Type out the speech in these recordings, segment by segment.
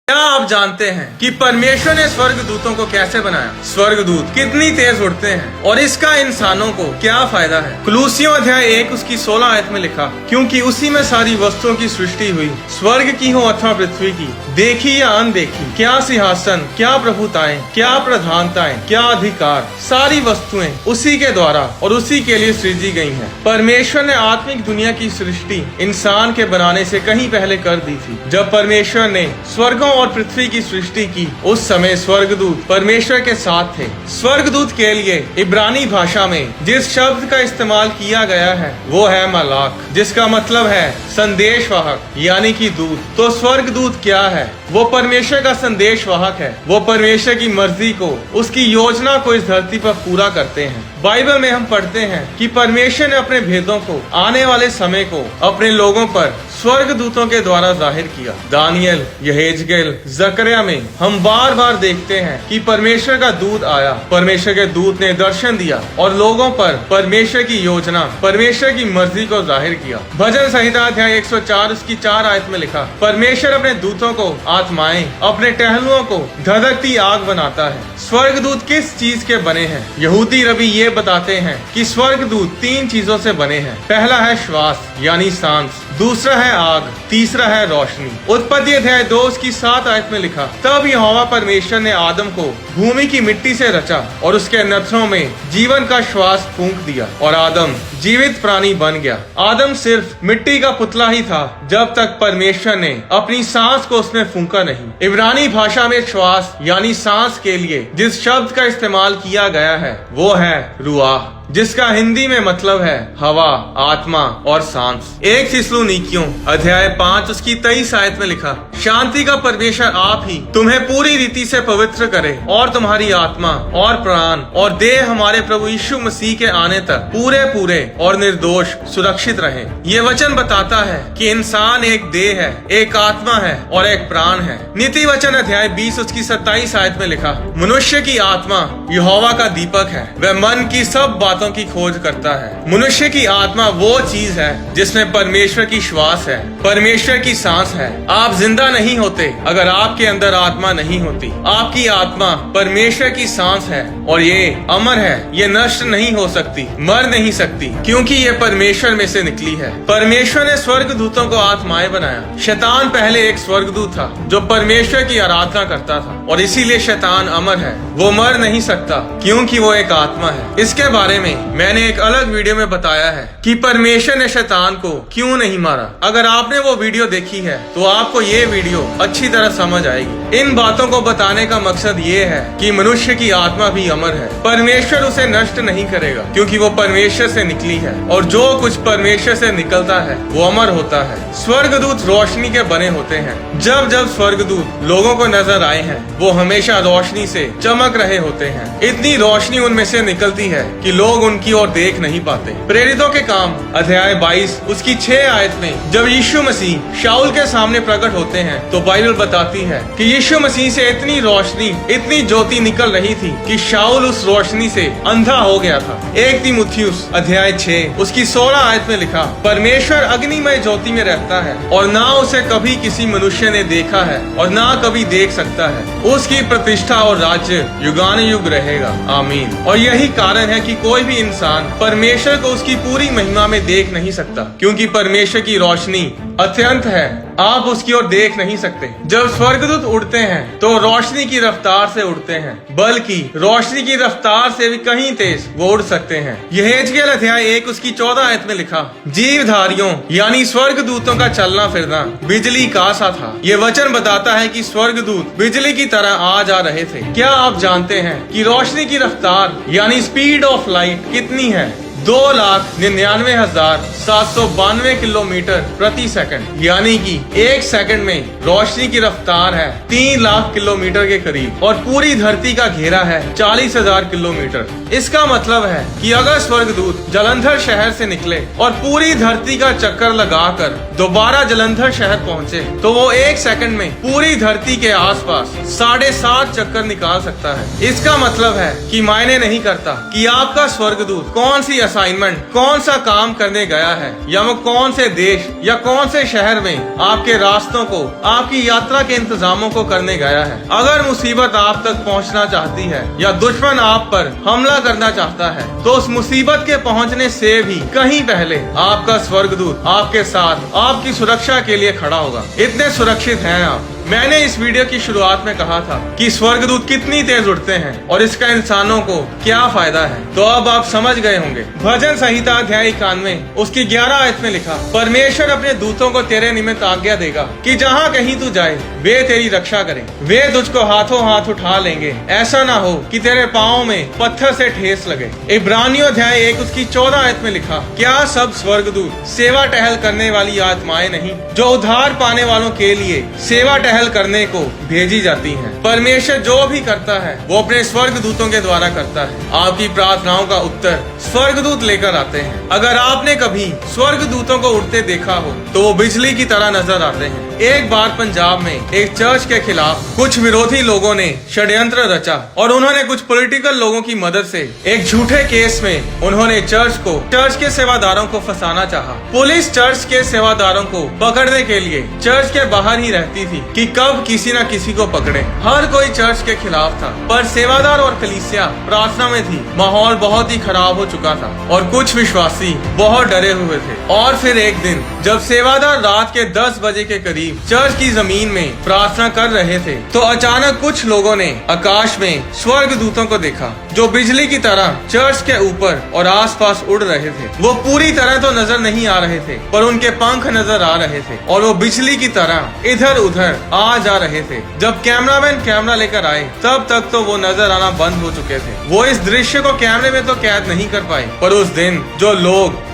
क्या आप जानते हैं कि परमेश्वर ने स्वर्ग दूतों को कैसे बनाया? स्वर्ग दूत कितनी तेज उड़ते हैं और इसका इंसानों को क्या फायदा है? कुलूसियों अध्याय 1 उसकी 16 आयत में लिखा, क्योंकि उसी में सारी वस्तुओं की सृष्टि हुई, स्वर्ग की हो अथवा पृथ्वी की, देखी या अनदेखी, क्या सिंहासन, क्या प्रभुताएं, क्या प्रधानताएं, क्या अधिकार, सारी वस्तुएं उसी के द्वारा और उसी के लिए सृजी गई हैं। परमेश्वर ने आत्मिक दुनिया की सृष्टि इंसान के बनाने से कहीं पहले कर दी थी। जब परमेश्वर ने स्वर्गों और पृथ्वी की सृष्टि की, उस समय स्वर्गदूत परमेश्वर के साथ थे। स्वर्गदूत के लिए इब्रानी भाषा में जिस शब्द का इस्तेमाल किया गया है वो है मलाक, जिसका मतलब है संदेशवाहक यानी कि दूत। तो स्वर्गदूत क्या है? वो परमेश्वर का संदेशवाहक है। वो परमेश्वर की मर्जी को, उसकी योजना को इस धरती पर पूरा करते हैं। बाइबल में हम पढ़ते हैं कि परमेश्वर ने अपने भेदों को, आने वाले समय को अपने लोगों पर स्वर्गदूतों के द्वारा जाहिर किया। दानियल, यहेजकेल, जकरिया में हम बार बार देखते हैं कि परमेश्वर का दूत आया, परमेश्वर के दूत ने दर्शन दिया और लोगों पर परमेश्वर की योजना, परमेश्वर की मर्जी को जाहिर किया। भजन संहिता अध्याय 104 उसकी 4 आयत में लिखा, परमेश्वर अपने दूतों को आत्माएं, अपने टहलुओं को धधकती आग बनाता है। स्वर्गदूत किस चीज के बने हैं? यहूदी रबी ये बताते हैं कि स्वर्गदूत 3 चीजों से बने हैं। पहला है श्वास यानी सांस, दूसरा है आग, तीसरा है रोशनी। उत्पत्ति अध्याय 2 उसकी 7 आयत में लिखा, तब यहोवा परमेश्वर ने आदम को भूमि की मिट्टी से रचा और उसके नथनों में जीवन का श्वास फूंक दिया और आदम जीवित प्राणी बन गया। आदम सिर्फ मिट्टी का पुतला ही था जब तक परमेश्वर ने अपनी सांस को उसमें फूंका नहीं। इब्रानी भाषा में श्वास यानी सांस के लिए जिस शब्द का इस्तेमाल किया गया है वो है रुआह, जिसका हिंदी में मतलब है हवा, आत्मा और सांस। 1 थिस्सलुनीकियों अध्याय 5 उसकी 23 आयत में लिखा, शांति का परमेश्वर आप ही तुम्हें पूरी रीति से पवित्र करे और तुम्हारी आत्मा और प्राण और देह हमारे प्रभु यीशु मसीह के आने तक पूरे पूरे और निर्दोष सुरक्षित रहे। ये वचन बताता है कि इंसान एक देह है, एक आत्मा है और एक प्राण है। नीति वचन अध्याय 20 उसकी 27 आयत में लिखा, मनुष्य की आत्मा यहोवा का दीपक है, वह मन की सब बातों की खोज करता है। मनुष्य की आत्मा वो चीज है जिसमें परमेश्वर की श्वास है, परमेश्वर की सांस है। आप जिंदा नहीं होते अगर आपके अंदर आत्मा नहीं होती। आपकी आत्मा परमेश्वर की सांस है और ये अमर है, ये नष्ट नहीं हो सकती, मर नहीं सकती, क्योंकि ये परमेश्वर में से निकली है। परमेश्वर ने स्वर्गदूतों को आत्माएं बनाया। शैतान पहले एक स्वर्गदूत था जो परमेश्वर की आराधना करता था और इसीलिए शैतान अमर है, वो मर नहीं सकता क्योंकि वो एक आत्मा है। इसके बारे में मैंने एक अलग वीडियो में बताया है कि परमेश्वर ने शैतान को क्यों नहीं मारा। अगर आपने वो वीडियो देखी है तो आपको ये वीडियो अच्छी तरह समझ आएगी। इन बातों को बताने का मकसद ये है कि मनुष्य की आत्मा भी अमर है, परमेश्वर उसे नष्ट नहीं करेगा क्योंकि वो परमेश्वर से निकली है और जो कुछ परमेश्वर से निकलता है वो अमर होता है। स्वर्गदूत रोशनी के बने होते हैं। जब जब स्वर्गदूत लोगों को नजर आए हैं वो हमेशा रोशनी से चमक रहे होते हैं। इतनी रोशनी उनमें से निकलती है कि लोग उनकी ओर देख नहीं पाते। प्रेरितों के काम अध्याय 22 उसकी 6 आयत में जब यीशु मसीह शाऊल के सामने प्रकट होते हैं तो बाइबल बताती है कि यीशु मसीह से इतनी रोशनी, इतनी ज्योति निकल रही थी कि शाऊल उस रोशनी से अंधा हो गया था। 1 तीमुथियुस अध्याय 6 उसकी 16 आयत में लिखा, परमेश्वर अग्निमय ज्योति में रहता है और ना उसे कभी किसी मनुष्य ने देखा है और ना कभी देख सकता है। उसकी प्रतिष्ठा और राज्य युगानुयुग रहेगा, आमीन। और यही कारण है कि कोई भी इंसान परमेश्वर को उसकी पूरी महिमा में देख नहीं सकता क्योंकि परमेश्वर की रोशनी अत्यंत है, आप उसकी ओर देख नहीं सकते। जब स्वर्गदूत उड़ते हैं तो रोशनी की रफ्तार से उड़ते हैं, बल्कि रोशनी की रफ्तार से भी कहीं तेज वो उड़ सकते हैं। यहेजकेल अध्याय 1 उसकी 14 आयत में लिखा, जीवधारियों यानी स्वर्गदूतों का चलना फिरना बिजली का सा था। ये वचन बताता है कि स्वर्गदूत बिजली की तरह आ जा रहे थे। क्या आप जानते हैं कि रोशनी की रफ्तार यानी स्पीड ऑफ लाइट कितनी है? 2,99,792 किलोमीटर प्रति सेकंड, यानी कि 1 सेकंड में रोशनी की रफ्तार है 3 लाख किलोमीटर के करीब और पूरी धरती का घेरा है 40,000 किलोमीटर। इसका मतलब है कि अगर स्वर्गदूत जलंधर शहर से निकले और पूरी धरती का चक्कर लगाकर दोबारा जलंधर शहर पहुँचे तो वो 1 सेकंड में पूरी धरती के आसपास 7.5 चक्कर निकाल सकता है। इसका मतलब है कि मायने नहीं करता कि आपका स्वर्गदूत कौन सी असाइनमेंट, कौन सा काम करने गया है, या वो कौन से देश या कौन से शहर में आपके रास्तों को, आपकी यात्रा के इंतजामों को करने गया है। अगर मुसीबत आप तक पहुंचना चाहती है या दुश्मन आप पर हमला करना चाहता है, तो उस मुसीबत के पहुंचने से भी कहीं पहले आपका स्वर्गदूत आपके साथ आपकी सुरक्षा के लिए खड़ा होगा। इतने सुरक्षित हैं आप। मैंने इस वीडियो की शुरुआत में कहा था कि स्वर्गदूत कितनी तेज उड़ते हैं और इसका इंसानों को क्या फायदा है, तो अब आप समझ गए होंगे। भजन संहिता अध्याय 91 उसकी 11 आयत में लिखा, परमेश्वर अपने दूतों को तेरे निमित्त आज्ञा देगा कि जहाँ कहीं तू जाए वे तेरी रक्षा करें। वे तुझको हाथों हाथ उठा लेंगे, ऐसा ना हो कि तेरे पाँव में पत्थर से ठेस लगे। इब्रानियों अध्याय 1 उसकी 14 आयत में लिखा, क्या सब स्वर्गदूत सेवा टहल करने वाली आत्माएं नहीं, जो उद्धार पाने वालों के लिए सेवा टहल करने को भेजी जाती हैं। परमेश्वर जो भी करता है वो अपने स्वर्गदूतों के द्वारा करता है। आपकी प्रार्थनाओं का उत्तर स्वर्गदूत लेकर आते हैं। अगर आपने कभी स्वर्गदूतों को उड़ते देखा हो तो वो बिजली की तरह नजर आते हैं। एक बार पंजाब में एक चर्च के खिलाफ कुछ विरोधी लोगों ने षड्यंत्र रचा और उन्होंने कुछ पॉलिटिकल लोगों की मदद से एक झूठे केस में उन्होंने चर्च के सेवादारों को फंसाना चाहा। पुलिस चर्च के सेवादारों को पकड़ने के लिए चर्च के बाहर ही रहती थी कि कब किसी न किसी को पकड़े। हर कोई चर्च के खिलाफ था, पर सेवादार और कलीसिया प्रार्थना में थी। माहौल बहुत ही खराब हो चुका था और कुछ विश्वासी बहुत डरे हुए थे। और फिर एक दिन जब सेवादार रात के 10 बजे के करीब चर्च की जमीन में प्रार्थना कर रहे थे, तो अचानक कुछ लोगों ने आकाश में स्वर्गदूतों को देखा जो बिजली की तरह चर्च के ऊपर और आसपास उड़ रहे थे। वो पूरी तरह तो नजर नहीं आ रहे थे, पर उनके पंख नजर आ रहे थे और वो बिजली की तरह इधर उधर आ जा रहे थे। जब कैमरामैन कैमरा लेकर आए तब तक तो वो नजर आना बंद हो चुके थे। वो इस दृश्य को कैमरे में तो कैद नहीं कर पाए, पर उस दिन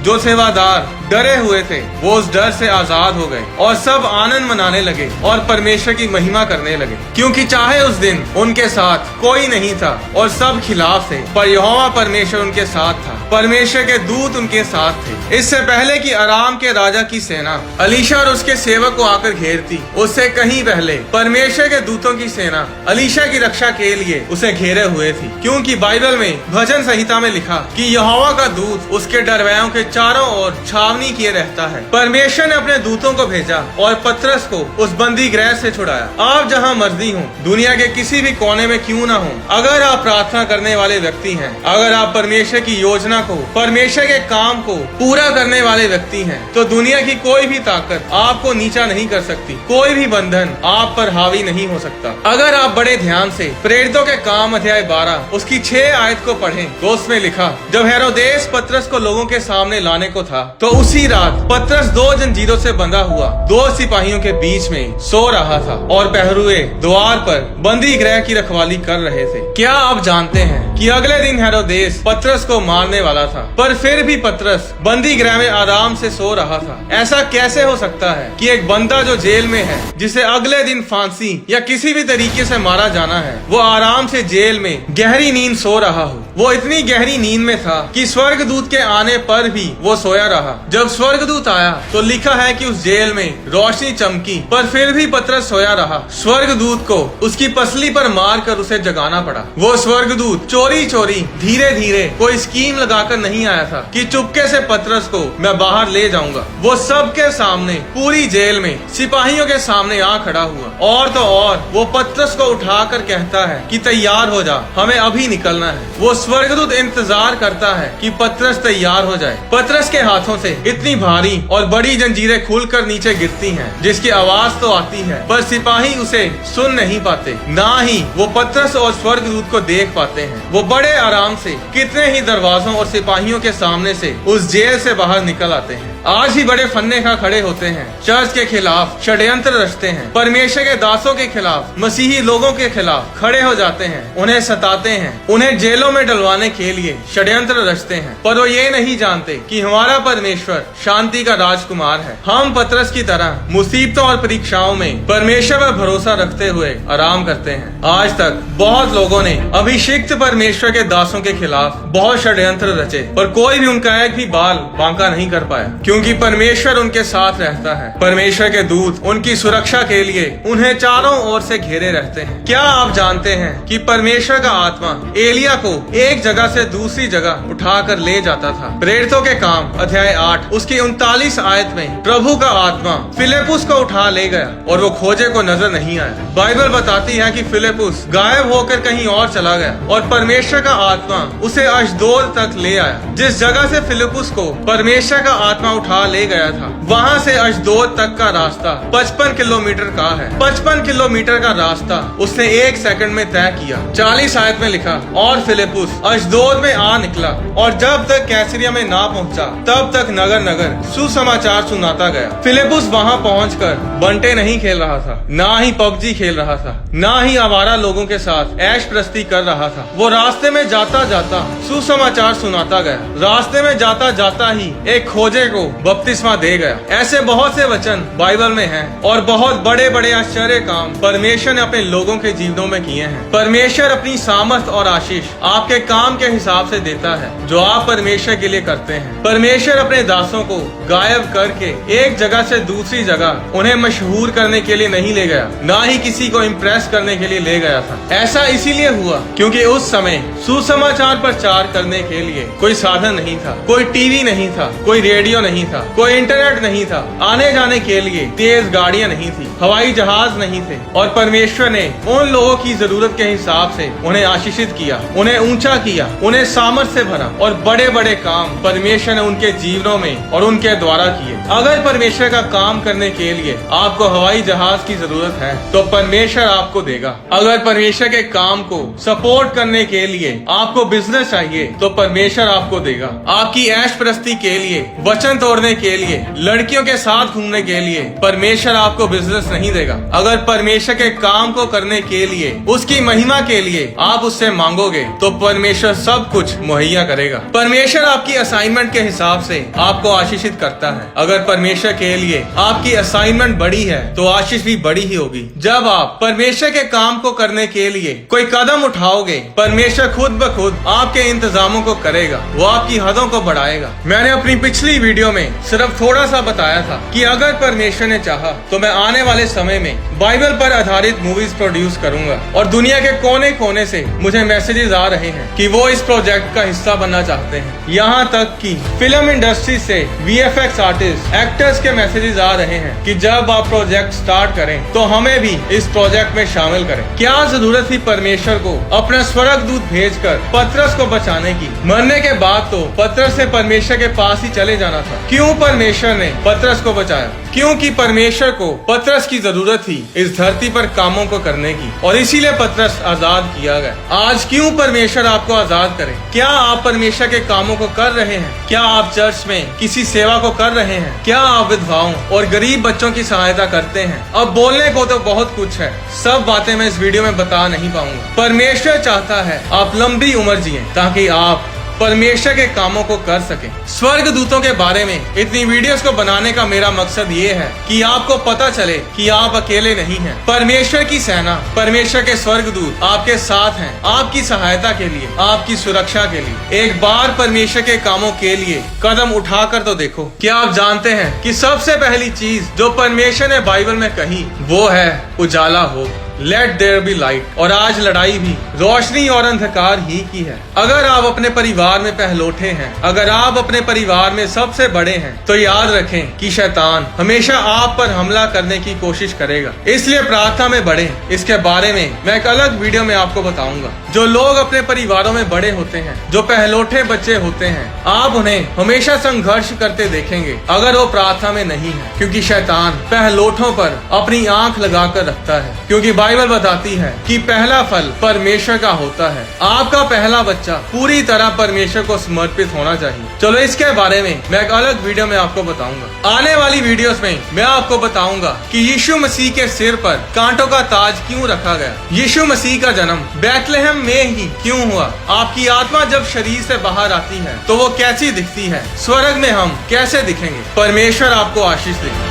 जो सेवादार डरे हुए थे वो उस डर से आजाद हो गए और सब आनंद मनाने लगे और परमेश्वर की महिमा करने लगे, क्योंकि चाहे उस दिन उनके साथ कोई नहीं था और सब खिलाफ थे, पर यहोवा परमेश्वर उनके साथ था। परमेश्वर के दूत उनके साथ थे। इससे पहले कि अराम के राजा की सेना अलीशा और उसके सेवक को आकर घेरती, उससे कहीं पहले परमेश्वर के दूतों की सेना अलीशा की रक्षा के लिए उसे घेरे हुए थी, क्योंकि बाइबल में भजन संहिता में लिखा कि यहोवा का दूत उसके डरवैयों के चारों ओर छावनी किए रहता है। परमेश्वर ने अपने दूतों को भेजा और पतरस को उस बंदी गृह से छुड़ाया। आप जहां मर्जी हो, दुनिया के किसी भी कोने में क्यों ना हो, अगर आप प्रार्थना करने वाले व्यक्ति हैं, अगर आप परमेश्वर की योजना को, परमेश्वर के काम को पूरा करने वाले व्यक्ति हैं, तो दुनिया की कोई भी ताकत आपको नीचा नहीं कर सकती, कोई भी बंधन आप पर हावी नहीं हो सकता। अगर आप बड़े ध्यान से प्रेरितों के काम अध्याय 12 उसकी 6 आयत को पढ़ें तो उसमें लिखा, जब हेरोदेस पतरस को लोगों के सामने लाने को था, तो उसी रात पतरस 2 जंजीरों से बंधा हुआ 2 सिपाहियों के बीच में सो रहा था और पहरुए द्वार पर बंदी गृह की रखवाली कर रहे थे। क्या आप जानते हैं कि अगले दिन हेरोदेस पतरस को मारने वाला था, पर फिर भी पतरस बंदी गृह में आराम से सो रहा था। ऐसा कैसे हो सकता है कि एक बंदा जो जेल में है, जिसे अगले दिन फांसी या किसी भी तरीके से मारा जाना है, वो आराम से जेल में गहरी नींद सो रहा हो। वो इतनी गहरी नींद में था कि स्वर्गदूत के आने पर भी वो सोया रहा। जब स्वर्गदूत आया तो लिखा है कि उस जेल में रोशनी चमकी, पर फिर भी पतरस सोया रहा। स्वर्गदूत को उसकी पसली पर मारकर उसे जगाना पड़ा। वो स्वर्गदूत चोरी चोरी धीरे धीरे कोई स्कीम लगाकर नहीं आया था कि चुपके से पतरस को मैं बाहर ले जाऊंगा। वो सबके सामने, पूरी जेल में सिपाहियों के सामने आ खड़ा हुआ, और तो और वो पतरस को उठाकर कहता है कि तैयार हो जा, हमें अभी निकलना है। वो स्वर्गदूत इंतजार करता है कि पतरस तैयार हो जाए। पतरस के हाथों से इतनी भारी और बड़ी जंजीरें खुलकर नीचे गिरती हैं, जिसकी आवाज तो आती है, पर सिपाही उसे सुन नहीं पाते, ना ही वो पतरस और स्वर्गदूत को देख पाते हैं। वो बड़े आराम से कितने ही दरवाजों और सिपाहियों के सामने से उस जेल से बाहर निकल आते हैं। आज भी बड़े फन्ने खा खड़े होते हैं, चर्च के खिलाफ षड्यंत्र रचते हैं, परमेश्वर के दासों के खिलाफ, मसीही लोगों के खिलाफ खड़े हो जाते हैं, उन्हें सताते हैं, उन्हें जेलों में डलवाने के लिए षड्यंत्र रचते हैं। पर वो ये नहीं जानते कि हमारा परमेश्वर शांति का राजकुमार है। हम पतरस की तरह मुसीबतों और परीक्षाओं में परमेश्वर पर भरोसा रखते हुए आराम करते हैं। आज तक बहुत लोगों ने अभिषिक्त परमेश्वर के दासों के खिलाफ बहुत षड्यंत्र रचे, पर कोई भी उनका एक भी बाल बांका नहीं कर पाया। क्योंकि परमेश्वर उनके साथ रहता है। परमेश्वर के दूत उनकी सुरक्षा के लिए उन्हें चारों ओर से घेरे रहते हैं। क्या आप जानते हैं कि परमेश्वर का आत्मा एलिया को एक जगह से दूसरी जगह उठाकर ले जाता था। प्रेरितों के काम अध्याय 8 उसकी 39 आयत में प्रभु का आत्मा फिलिपुस को उठा ले गया और वो खोजे को नजर नहीं आया। बाइबल बताती है कि फिलिपुस गायब होकर कहीं और चला गया और परमेश्वर का आत्मा उसे अशदोद तक ले आया। जिस जगह से फिलिपुस को परमेश्वर का आत्मा उठा ले गया था, वहाँ से अशदोद तक का रास्ता 55 किलोमीटर का है। 55 किलोमीटर का रास्ता उसने 1 सेकंड में तय किया। 40 आयत में लिखा, और फिलिपुस अशदोद में आ निकला और जब तक कैसरिया में ना पहुंचा तब तक नगर नगर सुसमाचार सुनाता गया। फिलिपुस वहां पहुंचकर बंटे नहीं खेल रहा था, ना ही पबजी खेल रहा था, ना ही आवारा लोगों के साथ ऐश प्रस्ती कर रहा था। वो रास्ते में जाता जाता सुसमाचार सुनाता गया। रास्ते में जाता जाता ही एक खोजे को बपतिस्मा दे गया। ऐसे बहुत से वचन बाइबल में हैं और बहुत बड़े बड़े आश्चर्य काम परमेश्वर ने अपने लोगों के जीवनों में किए हैं। परमेश्वर अपनी सामर्थ और आशीष आपके काम के हिसाब से देता है जो आप परमेश्वर के लिए करते हैं। परमेश्वर अपने दासों को गायब करके एक जगह से दूसरी जगह उन्हें मशहूर करने के लिए नहीं ले गया, ना ही किसी को इम्प्रेस करने के लिए ले गया था। ऐसा इसीलिए हुआ क्योंकि उस समय सुसमाचार प्रचार करने के लिए कोई साधन नहीं था, कोई टीवी नहीं था, कोई रेडियो नहीं था, कोई इंटरनेट नहीं था, आने जाने के लिए तेज गाड़ियां नहीं थी, हवाई जहाज नहीं थे। और परमेश्वर ने उन लोगों की जरूरत के हिसाब से उन्हें आशीषित किया, उन्हें ऊंचा किया, उन्हें सामर्थ्य से भरा और बड़े बड़े काम परमेश्वर ने उनके जीवनों में और उनके द्वारा किए। अगर परमेश्वर का काम करने के लिए आपको हवाई जहाज की जरूरत है तो परमेश्वर आपको देगा। अगर परमेश्वर के काम को सपोर्ट करने के लिए आपको बिजनेस चाहिए तो परमेश्वर आपको देगा। आपकी ऐश प्रस्ती के लिए, वचन तोड़ने के लिए, लड़कियों के साथ घूमने के लिए परमेश्वर आपको बिजनेस नहीं देगा। अगर परमेश्वर के काम को करने के लिए, उसकी महिमा के लिए आप उससे मांगोगे तो परमेश्वर सब कुछ मुहैया करेगा। परमेश्वर आपकी असाइनमेंट के हिसाब से आपको आशीषित करता है। अगर परमेश्वर के लिए आपकी असाइनमेंट बड़ी है तो आशीष भी बड़ी ही होगी। जब आप परमेश्वर के काम को करने के लिए कोई कदम उठाओगे, परमेश्वर खुद ब खुद आपके इंतजामों को करेगा, वो आपकी हदों को बढ़ाएगा। मैंने अपनी पिछली वीडियो में सिर्फ थोड़ा सा बताया था कि अगर परमेश्वर ने चाहा तो मैं आने वाले समय में बाइबल पर आधारित मूवीज प्रोड्यूस करूंगा और दुनिया के कोने कोने से मुझे मैसेजेस आ रहे हैं कि वो इस प्रोजेक्ट का हिस्सा बनना चाहते हैं। यहाँ तक कि फिल्म इंडस्ट्री से VFX आर्टिस्ट, एक्टर्स के मैसेजेस आ रहे हैं कि जब आप प्रोजेक्ट स्टार्ट करें तो हमें भी इस प्रोजेक्ट में शामिल करें। क्या जरूरत थी परमेश्वर को अपना स्वर्गदूत भेजकर पतरस को बचाने की? मरने के बाद तो पतरस से परमेश्वर के पास ही चले जाना था। क्यों परमेश्वर ने पतरस को बचाया? क्योंकि परमेश्वर को पतरस की जरूरत थी इस धरती पर कामों को करने की और इसीलिए पतरस आजाद किया गया। आज क्यों परमेश्वर आपको आजाद करे? क्या आप परमेश्वर के कामों को कर रहे हैं? क्या आप चर्च में किसी सेवा को कर रहे हैं? क्या आप विधवाओं और गरीब बच्चों की सहायता करते हैं? अब बोलने को तो बहुत कुछ है, सब बातें मैं इस वीडियो में बता नहीं पाऊंगा। परमेश्वर चाहता है आप लंबी उम्र जिए ताकि आप परमेश्वर के कामों को कर सके। स्वर्ग दूतों के बारे में इतनी वीडियोस को बनाने का मेरा मकसद ये है कि आपको पता चले कि आप अकेले नहीं हैं। परमेश्वर की सेना, परमेश्वर के स्वर्ग दूत आपके साथ हैं, आपकी सहायता के लिए, आपकी सुरक्षा के लिए। एक बार परमेश्वर के कामों के लिए कदम उठाकर तो देखो। क्या आप जानते हैं कि सबसे पहली चीज जो परमेश्वर ने बाइबल में कही वो है उजाला हो, लेट देयर बी लाइट। और आज लड़ाई भी रोशनी और अंधकार ही की है। अगर आप अपने परिवार में पहलोठे हैं, अगर आप अपने परिवार में सबसे बड़े हैं, तो याद रखें कि शैतान हमेशा आप पर हमला करने की कोशिश करेगा। इसलिए प्रार्थना में बढ़ें। इसके बारे में मैं एक अलग वीडियो में आपको बताऊंगा। जो लोग अपने परिवारों में बड़े होते हैं, जो पहलोठे बच्चे होते हैं, आप उन्हें हमेशा संघर्ष करते देखेंगे अगर वो प्रार्थना में नहीं है, क्योंकि शैतान पहलोठों पर अपनी आंख लगाकर रखता है। क्योंकि बाइबल बताती है कि पहला फल परमेश्वर का होता है। आपका पहला बच्चा पूरी तरह परमेश्वर को समर्पित होना चाहिए। चलो इसके बारे में मैं एक अलग वीडियो में आपको बताऊंगा। आने वाली वीडियोस में मैं आपको बताऊंगा कि यीशु मसीह के सिर पर कांटों का ताज क्यों रखा गया, यीशु मसीह का जन्म बैतलहम में ही क्यों हुआ, आपकी आत्मा जब शरीर से बाहर आती है तो वो कैसी दिखती है, स्वर्ग में हम कैसे दिखेंगे। परमेश्वर आपको आशीष दे।